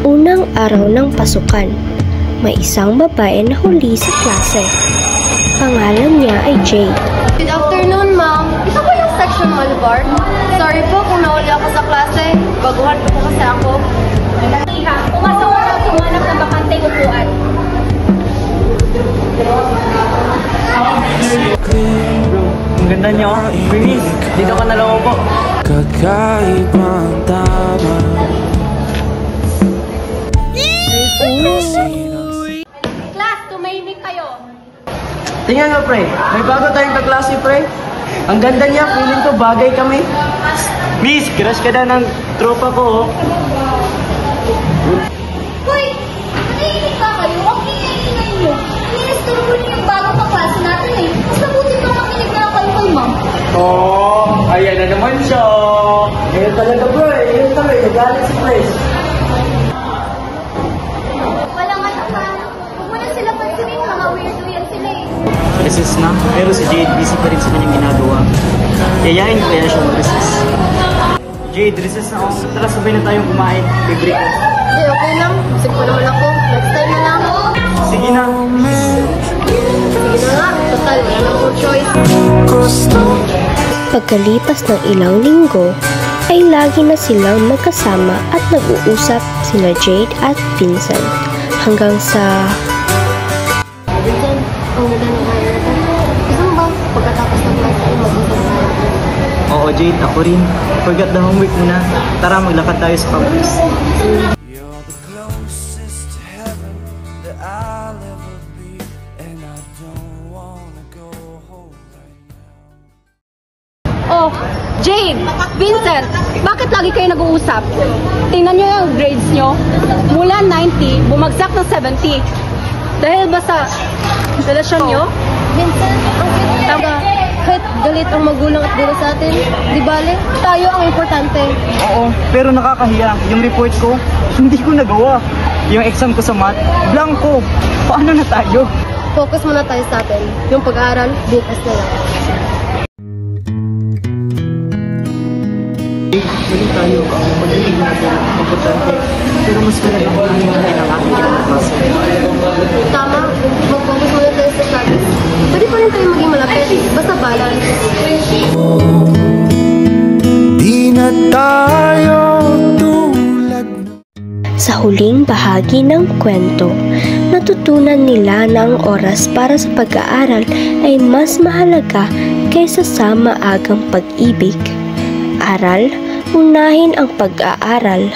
Unang araw ng pasukan, may isang babae na huli sa klase. Pangalan niya ay Jade. Good afternoon, ma'am. Ito ba yung section Olivar? Sorry po kung nahuli ako sa klase. Baguhan po kasi ako. Pumasok ko na sumanap ng bakanteng upuan. Ang ganda niyo. Miss, dito ka na lang po. Kakaibang tama. Class, tumahimik kayo. Tingnan mo, pre. May bago tayong kaklase, pre. Ang ganda niya. Feeling ko bagay kami. Miss, crush ka na ng tropa ko, oh. Hoy, tumahimik ba kayo? Huwag ingay-ingay nyo. Inisturbo niyo yung bagong kaklase natin eh. Mas mabuti pa makinig na kayo kay ma'am. Oh, ayan na naman siya. Ngayon talaga, bro. Ngayon talaga. Nagalit si Place. Walang asakan. Huwag mo na sila pansinin. Mga weirdo yan sila eh. Recess na, pero si Jade busy pa rin sa kanyang ginagawa. Yayain ko kaya siya mag-recess. Jade, recess na ako. Tara, sabay na tayong kumain. Bibri ko. Hindi, okay lang. Busog pa naman ako. Next time na lang. Sige na. Sige na nga. Total, wala na po choice. Pagkalipas ng ilang linggo, ay lagi na silang magkasama at nag-uusap sina Jade at Vincent. Hanggang sa... Vincent, ang ganda ng hair natin. Gusto mo ba pagkatapos ng class ay mag-usap tayo? Oo, Jade, ako rin. Forget the homework muna. Tara, maglakad tayo sa campus. You're the closest to heaven that I'll ever be, and I don't wanna go home right now. Oh, Jade, Vincent, bakit lagi kayo nag-uusap? Tingnan nyo yung grades nyo. Mula 90, bumagsak ng 70. Dahil ba sa relasyon nyo? Vincent, ang tama. Kahit galit ang magulang at guro sa atin, di bale, tayo ang importante. Oo, pero nakakahiya. Yung report ko, hindi ko nagawa. Yung exam ko sa math, blanco. Paano na tayo? Focus muna tayo sa atin. Yung pag-aaral, bukas na lang. Mali tayo. Mag-ibig natin. Importante. Pero mas malagang yung ng ating kinakaklase. Tama, mag-focus muna tayo sa studies. Pwede pa rin tayo maging malapit, basta balance. Di na tayo tulad ng Sa huling bahagi ng kwento, natutunan nila na ang oras para sa pag-aaral ay mas mahalaga kaysa sa maagang pag-ibig. Aral, unahin ang pag-aaral.